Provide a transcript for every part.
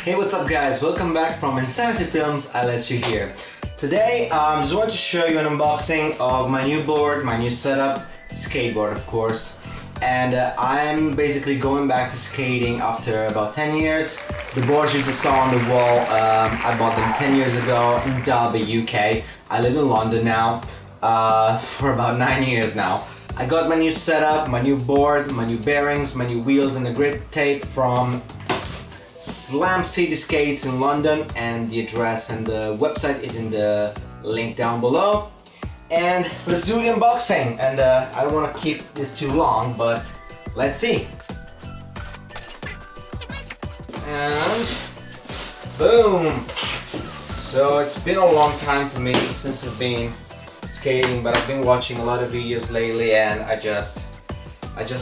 Hey, what's up guys? Welcome back from Insanity Films. I let you here. Today I just want to show you an unboxing of my new board, my new setup, skateboard of course. And I'm basically going back to skating after about 10 years. The boards you just saw on the wall, I bought them 10 years ago in Derby, UK. I live in London now for about 9 years now. I got my new setup, my new board, my new bearings, my new wheels and the Griptape from Slam City Skates in London, and the address and the website is in the link down below. And let's do the unboxing, and I don't want to keep this too long, but let's see. And boom! So it's been a long time for me since I've been skating, but I've been watching a lot of videos lately and I just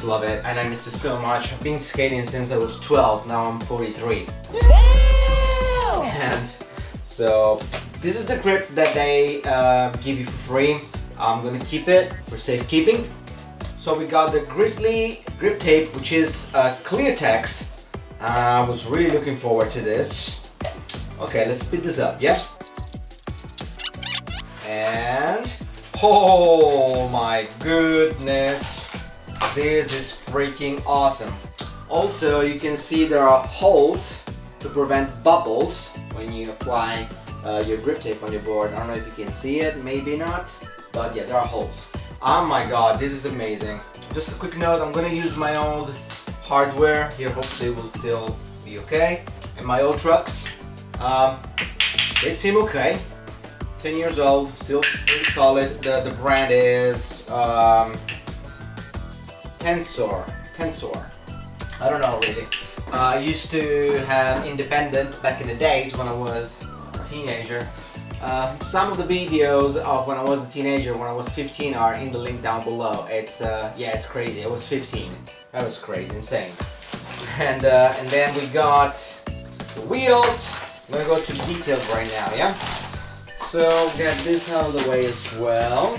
love it and I miss it so much. I've been skating since I was 12, now I'm 43. And so this is the grip that they give you for free. I'm gonna keep it for safekeeping. So we got the Grizzly Griptape, which is clear text. I was really looking forward to this. Okay, let's speed this up, yeah? And oh my goodness, this is freaking awesome. Also, you can see there are holes to prevent bubbles when you apply your grip tape on your board. I don't know if you can see it, maybe not, but yeah, there are holes. Oh my god, this is amazing. Just a quick note, I'm gonna use my old hardware here, hopefully it will still be okay. And my old trucks, they seem okay. 10 years old, still pretty solid. The brand is Tensor. I don't know really. I used to have Independent back in the days when I was a teenager. Some of the videos of when I was a teenager, when I was 15, are in the link down below. It's yeah, it's crazy. I was 15. That was crazy, insane. And then we got the wheels. I'm gonna go to details right now, yeah. So get this out of the way as well.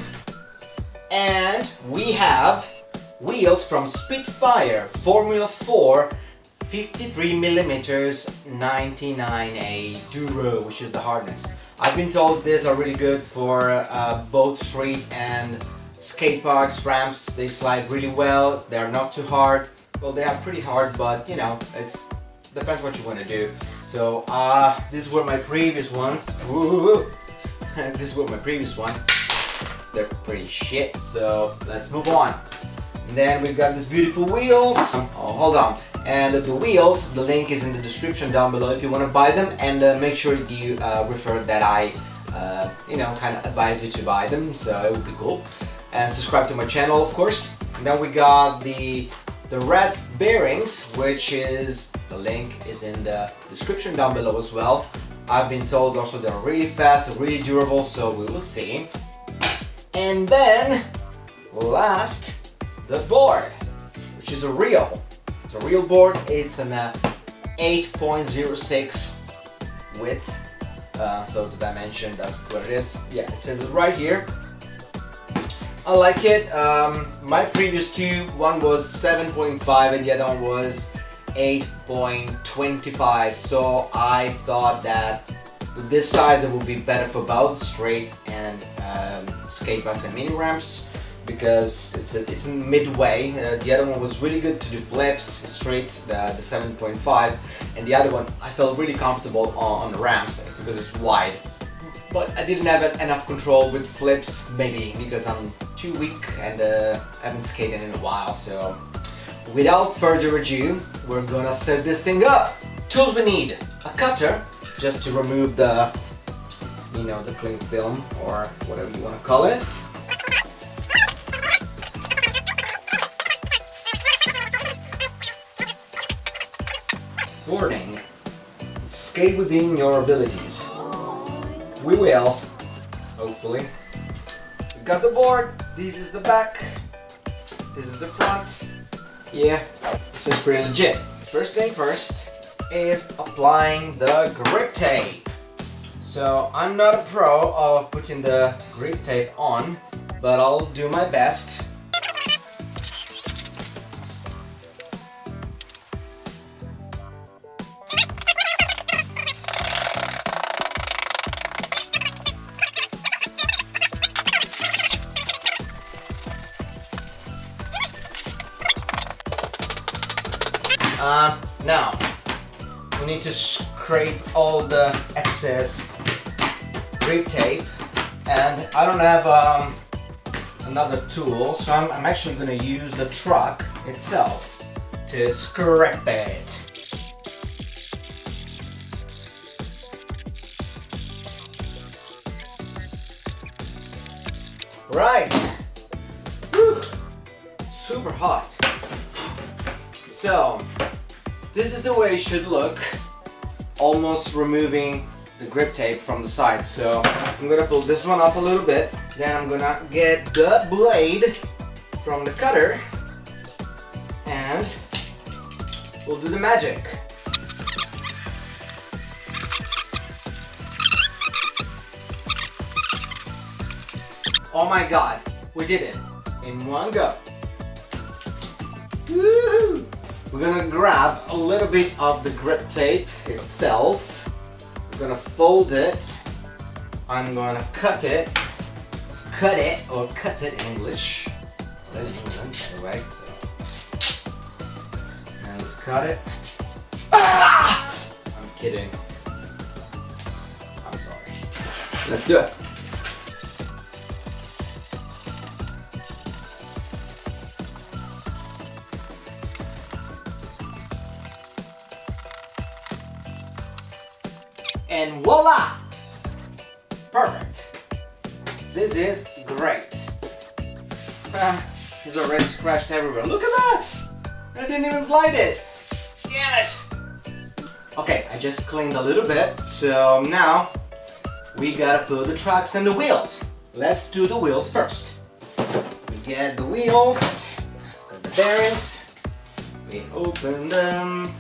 And we have wheels from Spitfire Formula 4 53mm 99A Duro, which is the hardness. I've been told these are really good for both street and skate parks, ramps. They slide really well, they're not too hard. Well, they are pretty hard, but you know, it's depends what you want to do. So these were my previous ones. Ooh. This was my previous one. They're pretty shit, so let's move on. And then we've got these beautiful wheels. Oh, hold on. And the wheels, the link is in the description down below if you want to buy them. And make sure you refer that I, you know, kind of advise you to buy them, so it would be cool. And subscribe to my channel, of course. And then we got the red bearings, which is, the link is in the description down below as well. I've been told also they're really fast, really durable, so we will see. And then, last, the board, which is a reel. It's a real board. It's an 8.06 width. So the dimension, that's what it is. Yeah, it says it right here. I like it. My previous two, one was 7.5 and the other one was 8.25, so I thought that with this size it would be better for both straight and skate parks and mini ramps, because it's in midway. The other one was really good to do flips, straights, the 7.5, and the other one I felt really comfortable on the ramps because it's wide. But I didn't have enough control with flips, maybe because I'm too weak and haven't skated in a while. So without further ado, we're gonna set this thing up. Tools we need: a cutter, just to remove the, you know, the cling film or whatever you want to call it. Warning: skate within your abilities. We will, hopefully. We got the board. This is the back. This is the front. Yeah, this is pretty legit. First thing first is applying the grip tape. So I'm not a pro of putting the grip tape on, but I'll do my best. Now, we need to scrape all the excess grip tape, and I don't have another tool, so I'm actually going to use the truck itself to scrape it. Right, whew. Super hot. So, this is the way it should look, almost removing the grip tape from the side. So I'm gonna pull this one up a little bit, then I'm gonna get the blade from the cutter and we'll do the magic. Oh my god, we did it in one go. Woohoo! We're gonna grab a little bit of the grip tape itself. We're gonna fold it. I'm gonna cut it in English. So that is England, by the way. So. And let's cut it. Ah! I'm kidding. I'm sorry. Let's do it. And voila! Perfect. This is great. It's already scratched everywhere. Look at that! I didn't even slide it. Damn it! Okay, I just cleaned a little bit. So now we gotta put the trucks and the wheels. Let's do the wheels first. We get the wheels, got the bearings. We open them.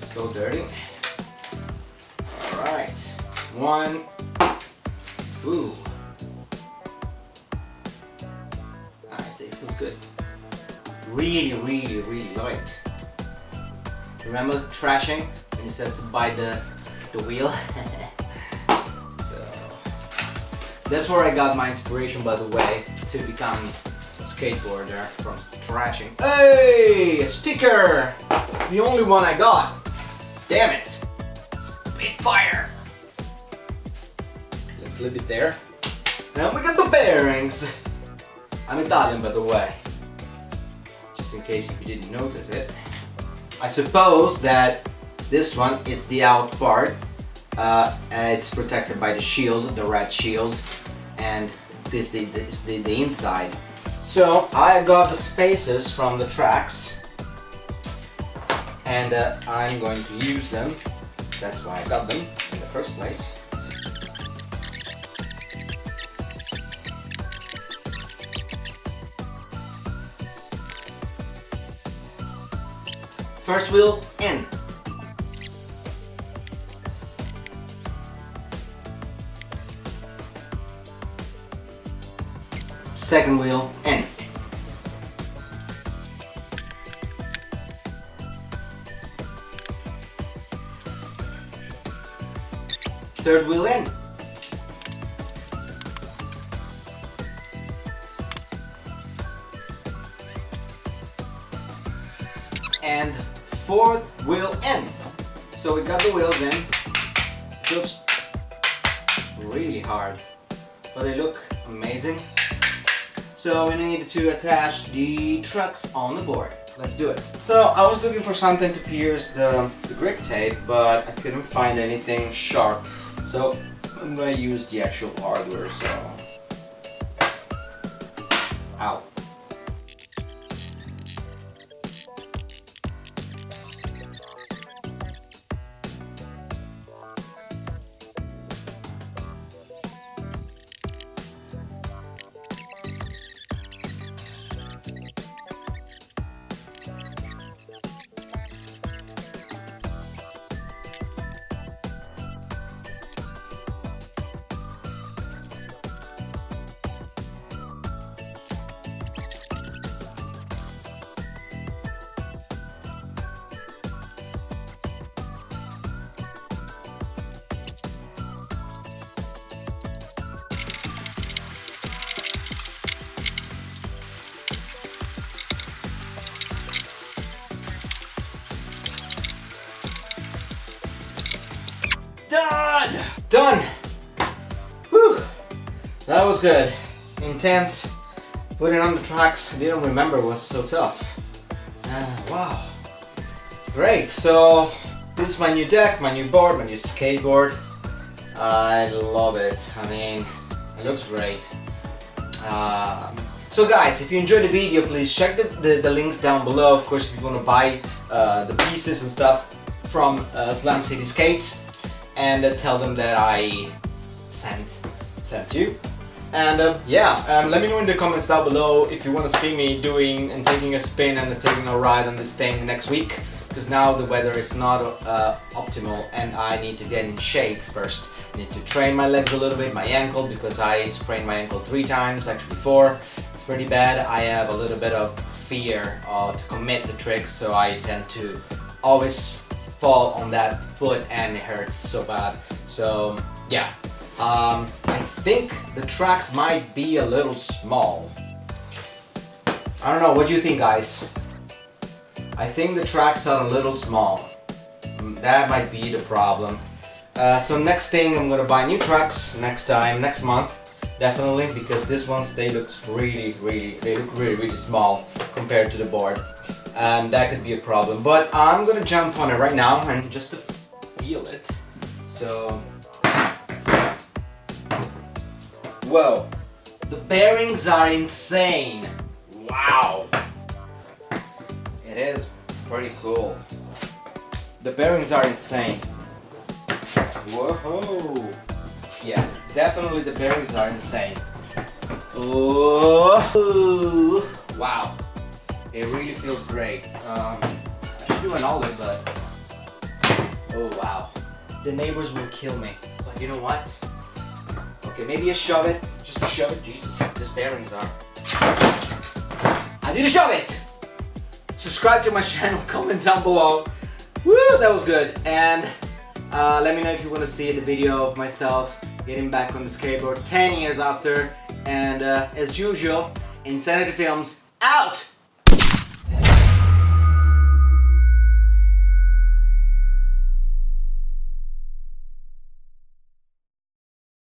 So dirty. Alright, one, ooh, nice, it feels good, really light. Remember trashing when he says to buy the wheel? So, that's where I got my inspiration, by the way, to become a skateboarder, from trashing. Hey, a sticker, the only one I got, damn it. Spitfire! Let's leave it there. Now we got the bearings. I'm Italian, by the way. Just in case if you didn't notice it. I suppose that this one is the out part. It's protected by the shield, the red shield. And this is the inside. So I got the spacers from the tracks. And I'm going to use them. That's why I got them in the first place. First wheel in. Second wheel in. Third wheel in. And fourth wheel in. So we got the wheels in. Just really hard, but they look amazing. So we need to attach the trucks on the board. Let's do it. So I was looking for something to pierce the grip tape, but I couldn't find anything sharp. So I'm gonna use the actual hardware, so... Ow. done! Done! Whew! That was good. Intense. Putting on the tracks, I didn't remember it was so tough. Wow. Great, so this is my new deck, my new board, my new skateboard. I love it. I mean, it looks great. So guys, if you enjoyed the video, please check the links down below. Of course, if you want to buy the pieces and stuff from Slam City Skates, and tell them that I sent you. And yeah, let me know in the comments down below if you want to see me doing and taking a spin and taking a ride on this thing next week, because now the weather is not optimal and I need to get in shape first. I need to train my legs a little bit, my ankle, because I sprained my ankle 3 times, actually 4. It's pretty bad. I have a little bit of fear to commit the tricks, so I tend to always fall on that foot and it hurts so bad. So yeah, I think the tracks might be a little small. I don't know, what do you think, guys? I think the tracks are a little small. That might be the problem. So next thing, I'm gonna buy new tracks next month, definitely, because this ones, they look really small compared to the board. And that could be a problem, but I'm gonna jump on it right now and just to feel it. So, whoa, the bearings are insane. Wow, it is pretty cool. The bearings are insane. Whoa, yeah, definitely the bearings are insane. Oh, wow. It really feels great. I should do an olive, but oh wow, the neighbors will kill me. But you know what? Okay, maybe a shove it, just to shove it. Jesus, these bearings are. I need to shove it. Subscribe to my channel, comment down below. Woo, that was good. And let me know if you want to see the video of myself getting back on the skateboard 10 years after. And as usual, Insanity Films out.